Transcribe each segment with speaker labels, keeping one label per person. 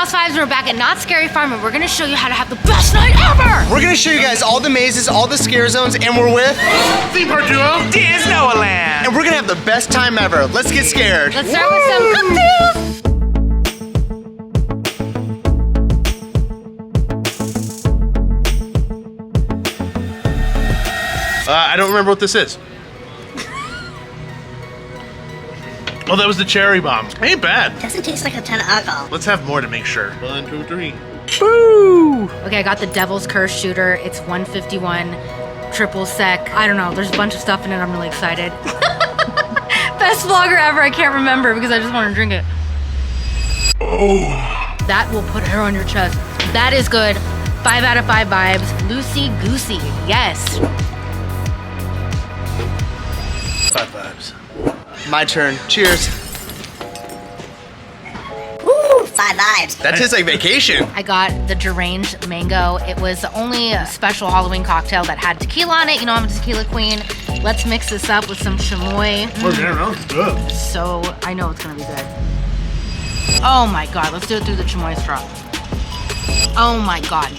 Speaker 1: Mouse Vibes, and we're back at Knott Scary Farm, and we're gonna show you how to have the best night ever!
Speaker 2: We're gonna show you guys all the mazes, all the scare zones, and we're with
Speaker 3: theme park duo DISNOAHLAND.
Speaker 2: And we're gonna have the best time ever. Let's get scared.
Speaker 1: Let's start with some cocktails!
Speaker 3: I don't remember what this is. Oh, that was the cherry bomb. Ain't bad.
Speaker 4: Doesn't taste like a ton of alcohol.
Speaker 3: Let's have more to make sure. 1, 2, 3.
Speaker 1: Boo! Okay, I got the Devil's Curse shooter. It's 151, triple sec. I don't know, there's a bunch of stuff in it. I'm really excited. Best vlogger ever. I can't remember because I just want to drink it.
Speaker 3: Oh.
Speaker 1: That will put hair on your chest. That is good. 5 out of 5 vibes. Loosey goosey. Yes.
Speaker 3: 5 vibes.
Speaker 2: My turn. Cheers.
Speaker 4: Woo, 5 vibes.
Speaker 2: That tastes like vacation.
Speaker 1: I got the Deranged Mango. It was the only special Halloween cocktail that had tequila on it. You know, I'm a tequila queen. Let's mix this up with some chamoy.
Speaker 3: Oh, damn, that was good.
Speaker 1: So, I know it's gonna be good. Oh my God, let's do it through the chamoy straw. Oh my God.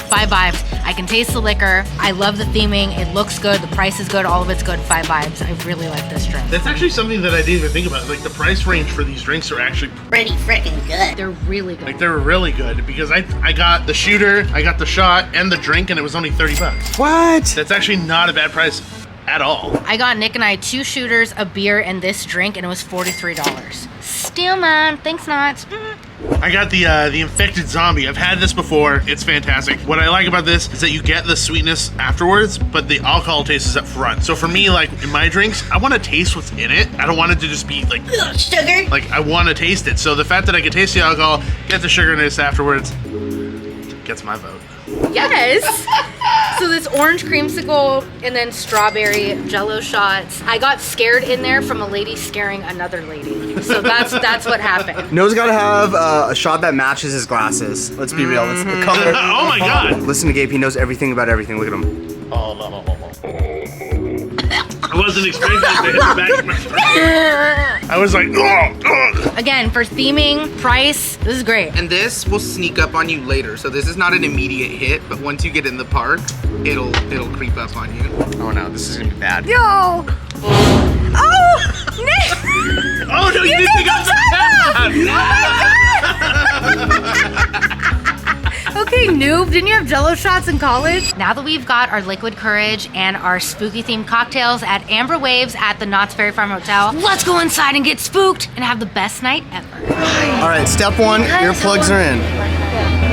Speaker 1: 5 vibes. I can taste the liquor. I love the theming. It looks good. The price is good. All of it's good. 5 vibes. I really like this drink.
Speaker 3: That's actually something that I didn't even think about. Like, the price range for these drinks are actually
Speaker 4: Pretty freaking good.
Speaker 1: They're really good.
Speaker 3: like, they're really good because I got the shooter, I got the shot, and the drink, and it was only 30 bucks.
Speaker 2: What?
Speaker 3: That's actually not a bad price at all.
Speaker 1: I got Nick and I 2 shooters, a beer, and this drink, and it was $43. Still, man. Thanks, Knott.
Speaker 3: I got the infected zombie. I've had this before. It's fantastic. What I like about this is that you get the sweetness afterwards, but the alcohol taste is up front. So for me, like in my drinks, I want to taste what's in it. I don't want it to just be like
Speaker 4: Sugar.
Speaker 3: Like I want to taste it. So the fact that I can taste the alcohol, get the sugarness afterwards, gets my vote.
Speaker 1: Yes. So this orange creamsicle and then strawberry jello shots. I got scared in there from a lady scaring another lady. So that's what happened.
Speaker 2: Noah's gotta have a shot that matches his glasses. Let's be real. It's the color.
Speaker 3: Oh my God.
Speaker 2: Listen to Gabe. He knows everything about everything. Look at him.
Speaker 3: I wasn't expecting it to hit the back of my throat. I was like, ugh.
Speaker 1: Again, for theming, price, this is great.
Speaker 5: And this will sneak up on you later. So this is not an immediate hit, but once you get in the park, it'll creep up on you.
Speaker 2: Oh no, this is gonna be bad.
Speaker 1: Yo! Oh! Nick!
Speaker 3: Oh no, you didn't go
Speaker 1: Okay, noob, didn't you have jello shots in college? Now that we've got our liquid courage and our spooky themed cocktails at Amber Waves at the Knott's Berry Farm Hotel, let's go inside and get spooked and have the best night ever.
Speaker 2: All right, step 1, earplugs are in.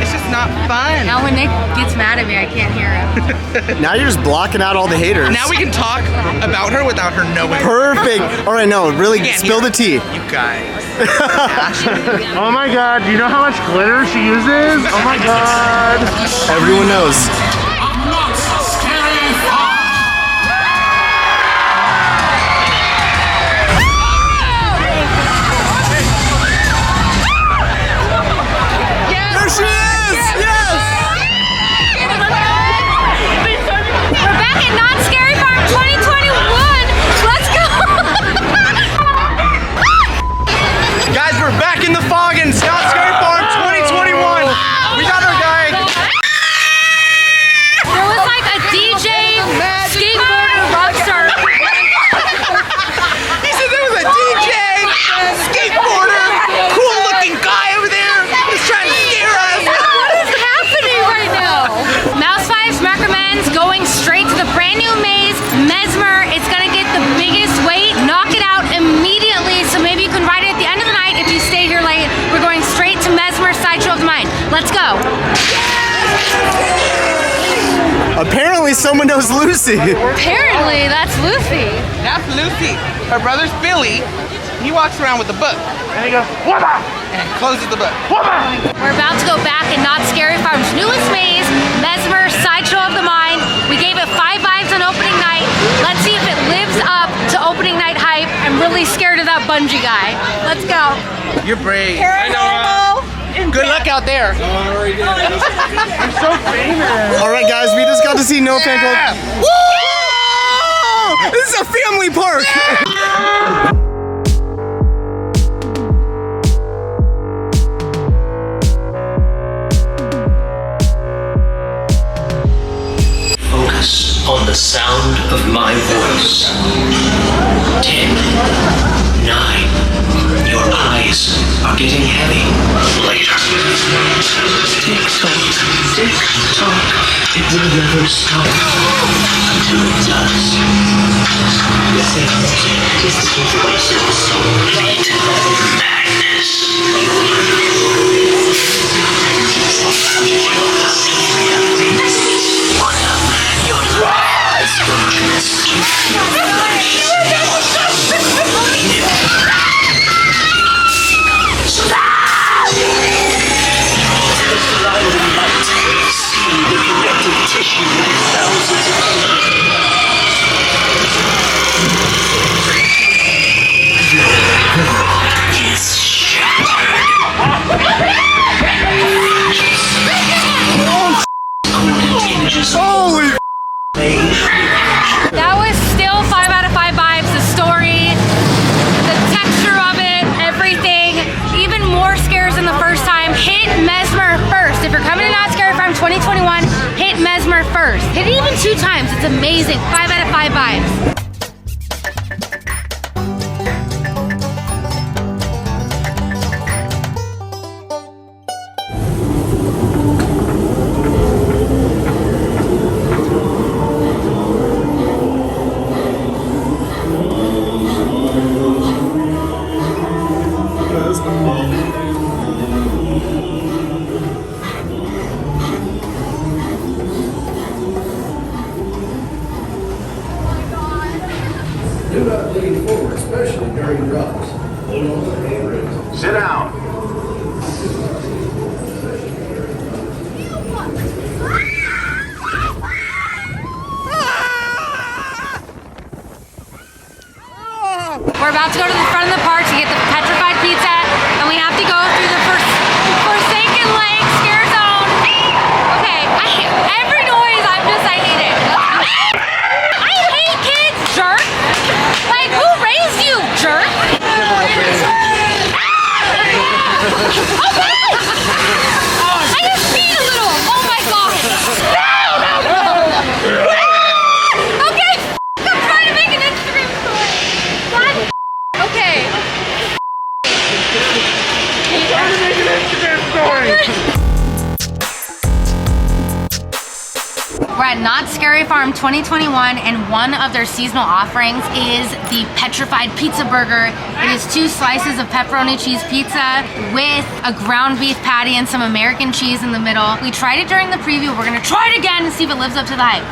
Speaker 5: It's just not fun.
Speaker 1: Now when Nick gets mad at me, I can't hear him.
Speaker 2: Now you're just blocking out all the haters.
Speaker 5: Now we can talk about her without her knowing.
Speaker 2: Perfect. All right, no, really spill the tea.
Speaker 5: You guys.
Speaker 3: Oh my God, do you know how much glitter she uses? Oh my God.
Speaker 2: Everyone knows. There she is! Yes!
Speaker 1: We're back at Knott Scary Farm 2021. Let's go!
Speaker 2: Guys, we're back in the fog in Knott Scary Farm 2021. We got our guy.
Speaker 1: There was like a DJ, skateboarder, rockstar.
Speaker 5: He said there was a DJ, skateboarder, cool looking guy over there. He's trying to scare us.
Speaker 1: What is happening right now? Mouse Vibes recommends going straight to the brand new maze, Mesmer. It's gonna get the biggest wait, knock it out immediately. So maybe you can ride it at the end of the night if you stay here late. We're going straight to Mesmer, Sideshow of the Mind. Let's go.
Speaker 2: Apparently someone knows Lucy.
Speaker 1: Apparently, that's Lucy.
Speaker 5: That's Lucy. Her brother's Billy. He walks around with a book
Speaker 3: And he goes, what up?
Speaker 5: and closes the book.
Speaker 3: What up?
Speaker 1: We're about to go back in Knott Scary Farm's newest maze, Mesmer, Sideshow of the Mind. We gave it 5 vibes on opening night. Let's see if it lives up to opening night hype. I'm really scared of that bungee guy. Let's go.
Speaker 5: You're brave.
Speaker 1: Paranormal.
Speaker 5: Good luck out there.
Speaker 3: I'm so famous.
Speaker 2: All right, guys, we just got to see Noah Fan Club. Woo! This is a family park.
Speaker 6: sound of my voice. 10, 9, your eyes are getting heavy. Later. Tick tock, tick tock. It will never stop until it does. This is the voice of complete madness.
Speaker 2: Holy
Speaker 1: That was still 5 out of 5 vibes. The story, the texture of it, everything. Even more scares than the first time. Hit Mesmer first. If you're coming to Knott Scary Farm 2021, hit Mesmer first. Hit it even 2 times. It's amazing. 5 out of 5 vibes.
Speaker 7: Do not lean forward, especially during drops. Hold on to the handrails.
Speaker 6: Sit down.
Speaker 1: We're about to go to the front of the park to get the Petrified pizza, and we have to go through the Forsaken Lake Scare Zone. Okay, every noise, I hate it. I hate kids, jerk. Like, who raised you, jerk? Okay. I just peed a little. Oh my god. Okay, I'm trying to make an Instagram story. God. Okay. We're at Knott Scary Farm 2021, and one of their seasonal offerings is the Petrified Pizza Burger. It is 2 slices of pepperoni cheese pizza with a ground beef patty and some American cheese in the middle. We tried it during the preview. We're gonna try it again and see if it lives up to the hype.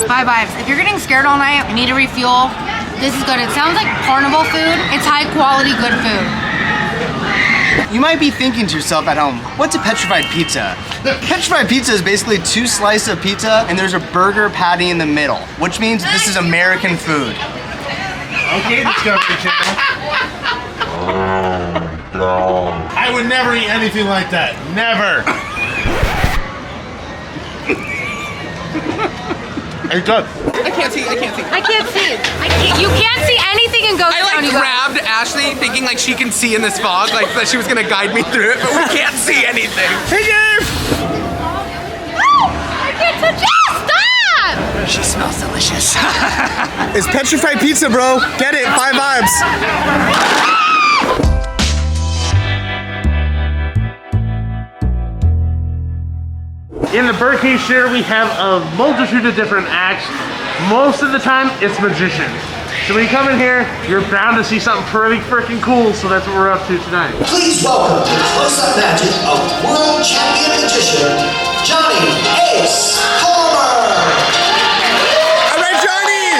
Speaker 1: 5 vibes. If you're getting scared all night and need a refuel, this is good. It sounds like carnival food. It's high quality, good food.
Speaker 2: You might be thinking to yourself at home, what's a petrified pizza? Petrified pizza is basically 2 slices of pizza and there's a burger patty in the middle, which means this is American food.
Speaker 3: Okay, Discovery Channel. I would never eat anything like that. Never. It's good.
Speaker 5: I can't see.
Speaker 1: I can't see. You can't see anything in Ghost
Speaker 5: I
Speaker 1: Town,
Speaker 5: like
Speaker 1: you guys.
Speaker 5: grabbed Ashley thinking like she can see in this fog, like that she was gonna guide me through it, but we can't see anything.
Speaker 2: Hey, Gabe!
Speaker 1: I can't touch it! Stop!
Speaker 5: She smells delicious.
Speaker 2: It's petrified pizza, bro. Get it, 5 vibes.
Speaker 3: In the Birdcage Share, we have a multitude of different acts. Most of the time, it's magicians. So when you come in here, you're bound to see something pretty freaking cool, so that's what we're up to tonight.
Speaker 8: Please welcome to the close-up magic of world champion magician, Johnny Ace Palmer!
Speaker 2: All right, Johnny!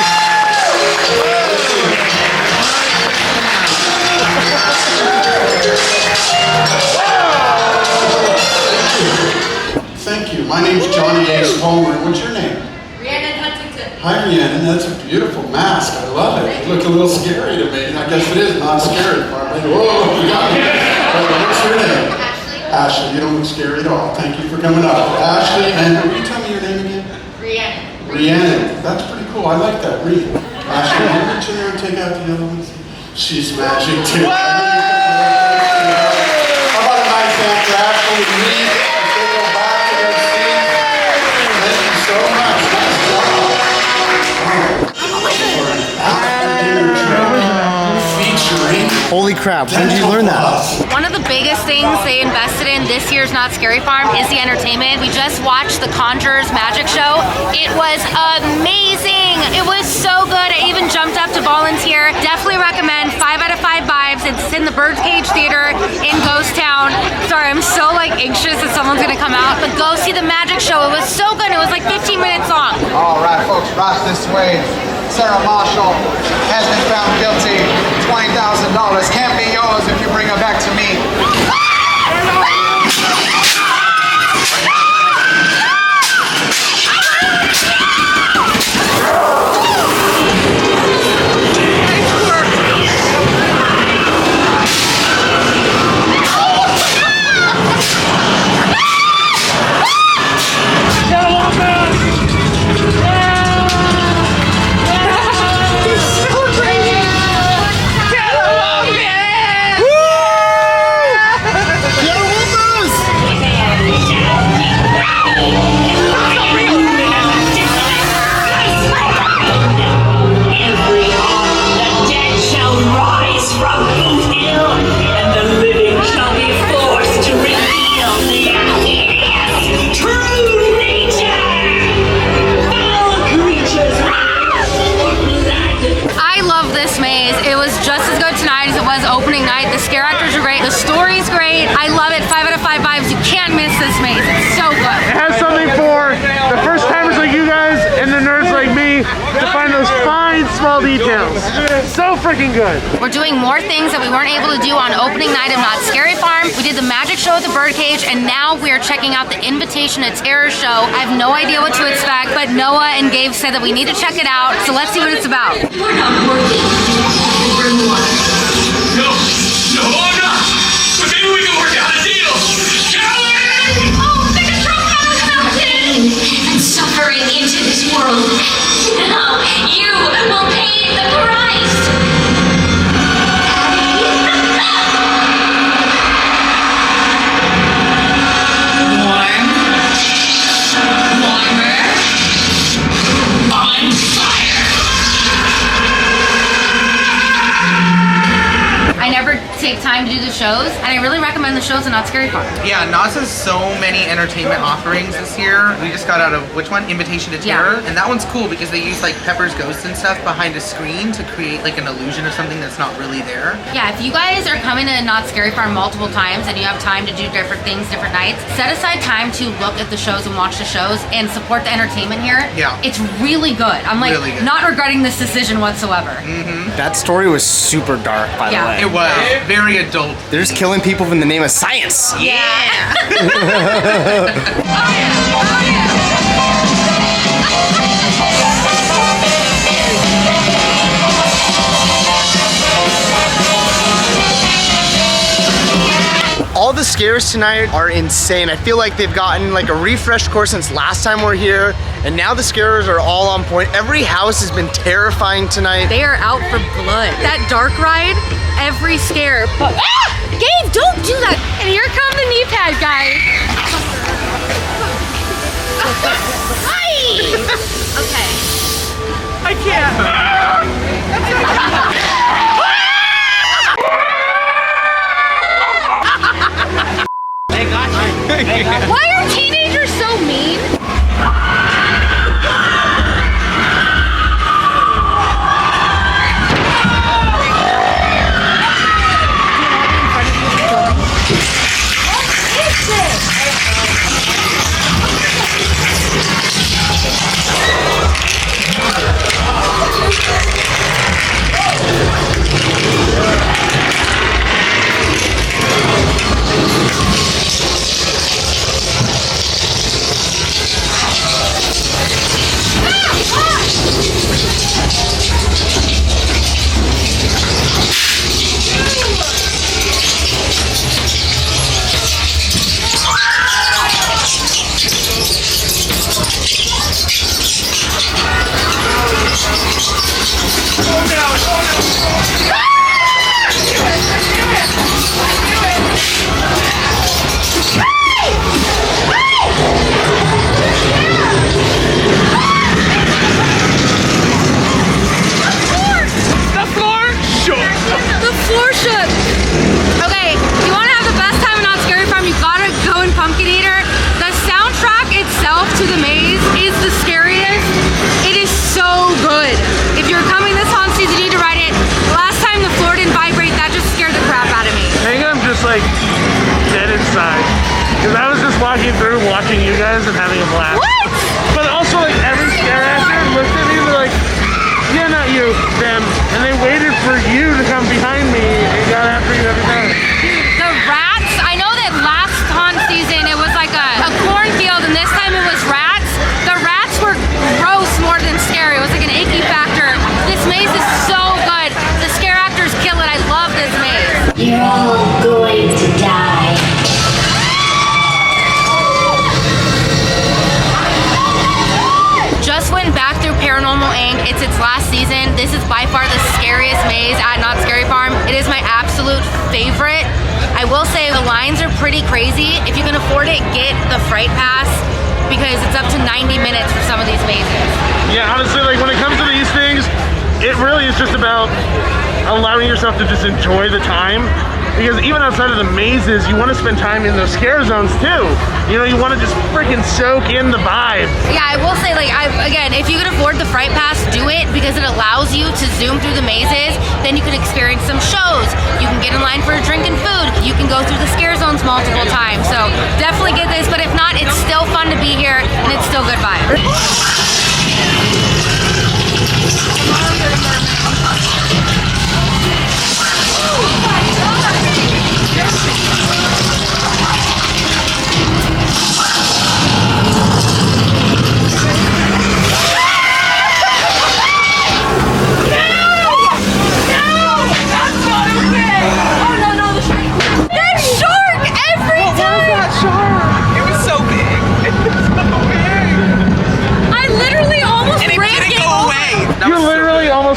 Speaker 7: Thank you. My name's Johnny Ace Palmer. What's your name?
Speaker 1: Rhiannon Huntington.
Speaker 7: Hi, Rhiannon. That's a beautiful mask. I love it. You look a little scary to me. I guess it is not scary. Whoa, you got me. What's your name?
Speaker 1: Ashley.
Speaker 7: Ashley, you don't look scary at all. Thank you for coming up. Ashley, and will you tell me your name again?
Speaker 1: Rhiannon.
Speaker 7: Rhiannon. That's pretty cool. I like that. Rhiannon. Ashley, can you reach in there and take out the other ones? She's magic too. How about a nice hand for Ashley and me as they go back to their seats?
Speaker 2: Holy crap, when did you learn that?
Speaker 1: One of the biggest things they invested in this year's Knott's Scary Farm is the entertainment. We just watched the Conjurer's magic show. It was amazing. It was so good. I even jumped up to volunteer. Definitely recommend 5 out of 5 vibes. It's in the Birdcage Theater in Ghost Town. Sorry, I'm so like anxious that someone's gonna come out, but go see the magic show. It was so good. It was like 15 minutes long.
Speaker 9: All right, folks, right this way. Sarah Marshall has been found guilty. $20,000 can't be yours if you bring her back to me.
Speaker 1: Opening night. The scare actors are great. The story's great. I love it. 5 out of 5 vibes. You can't miss this maze. It's so good.
Speaker 3: It has something for the first timers like you guys and the nerds like me to find those fine small details. So freaking good.
Speaker 1: We're doing more things that we weren't able to do on opening night of Knott's Scary Farm. We did the magic show at the Birdcage, and now we are checking out the Invitational Terror show. I have no idea what to expect, but Noah and Gabe said that we need to check it out. So let's see what it's about.
Speaker 10: We're not worthy to bring water. No, I'm not. But maybe we can work out a deal. Kelly!
Speaker 11: Oh, the control panel's melted! And suffering into this world. Now, you will pay the price! Warm. Warmer. On fire!
Speaker 1: I never take time to do the shows, and I really recommend the shows in Knott's Scary Farm.
Speaker 5: Yeah, Knott's has so many entertainment offerings this year. We just got out of, which one? Invitation to Terror.
Speaker 1: Yeah.
Speaker 5: And that one's cool because they use like Pepper's Ghosts and stuff behind a screen to create like an illusion of something that's not really there.
Speaker 1: Yeah, if you guys are coming to Knott's Scary Farm multiple times and you have time to do different things, different nights, set aside time to look at the shows and watch the shows and support the entertainment here.
Speaker 5: Yeah.
Speaker 1: It's really good. I'm like
Speaker 5: Really good.
Speaker 1: not regretting this decision whatsoever.
Speaker 2: That story was super dark, by the way.
Speaker 5: It was very adult.
Speaker 2: They're just killing people in the name of science.
Speaker 5: Yeah.
Speaker 2: All the scares tonight are insane. I feel like they've gotten like a refreshed course since last time we're here, and now the scares are all on point. Every house has been terrifying tonight.
Speaker 1: They are out for blood. That dark ride, every scare. Gabe, don't do that. And here come the knee pad guy. Okay.
Speaker 5: I can't.
Speaker 1: Why are teenagers so mean?
Speaker 3: walking through, watching you guys and having a blast.
Speaker 1: What?
Speaker 3: But also, like, every scare actor looked at me and they're like, yeah, not you, them. And they waited for you to come behind me and got after you every time.
Speaker 1: The rats, I know that last haunt season it was like a cornfield and this time it was rats. The rats were gross more than scary. It was like an icky factor. This maze is so good. The scare actors kill it. I love this maze.
Speaker 11: You're all going to die.
Speaker 1: Just went back through Paranormal Inc. It's its last season. This is by far the scariest maze at Knott Scary Farm. It is my absolute favorite. I will say the lines are pretty crazy. If you can afford it, get the Fright Pass because it's up to 90 minutes for some of these mazes.
Speaker 3: Yeah, honestly, like when it comes to these things, it really is just about allowing yourself to just enjoy the time. Because even outside of the mazes, you want to spend time in those scare zones too. You know, you want to just freaking soak in the vibe.
Speaker 1: Yeah, I will say, like, again, if you can afford the Fright Pass, do it because it allows you to zoom through the mazes. Then you can experience some shows. You can get in line for a drink and food. You can go through the scare zones multiple times. So definitely get this, but if not, it's still fun to be here and it's still good vibe.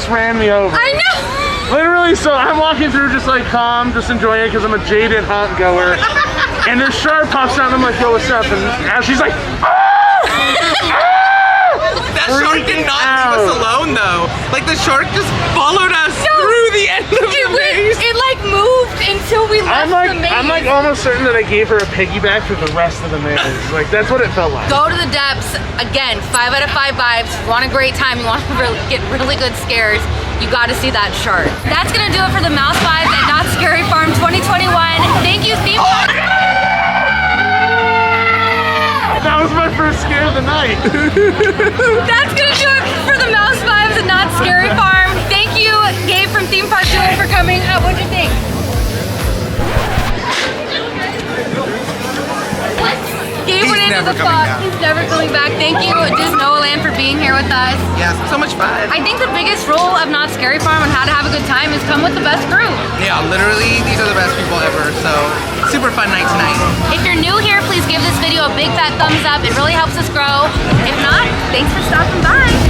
Speaker 3: Ran me over.
Speaker 1: I know.
Speaker 3: Literally, so I'm walking through just like calm, just enjoying it because I'm a jaded haunt goer. And this shark pops out and I'm like, yo, what's up? And she's like,
Speaker 5: that shark did not leave us alone though. Like the shark just followed us through the end of the maze.
Speaker 1: It like moved until we left the maze.
Speaker 3: I'm like almost certain that I gave her a piggyback for the rest of the maze. Like that's what it felt like.
Speaker 1: Go to the depths. Again, 5 out of 5 vibes. If you want a great time, you want to get really good scares, you got to see that shark. That's gonna do it for the Mouse Vibes at Knott Scary Farm 2021. Thank you, theme park.
Speaker 3: That was my first scare of the night.
Speaker 1: That's gonna do it for the Mouse Vibes at Knott Scary Farm. Thank you, Gabe from Theme Park Duo for coming. What'd you think? Gabe went into the fog. He's never coming back. Thank you, DISNOAHLAND, for being here with us.
Speaker 5: Yeah, so much fun.
Speaker 1: I think the biggest rule of Knott Scary Farm on how to have a good time is come with the best crew.
Speaker 5: Yeah, literally, these are the best people ever. So, super fun night tonight.
Speaker 1: If you're new here, please give this video a big fat thumbs up. It really helps us grow. If not, thanks for stopping by.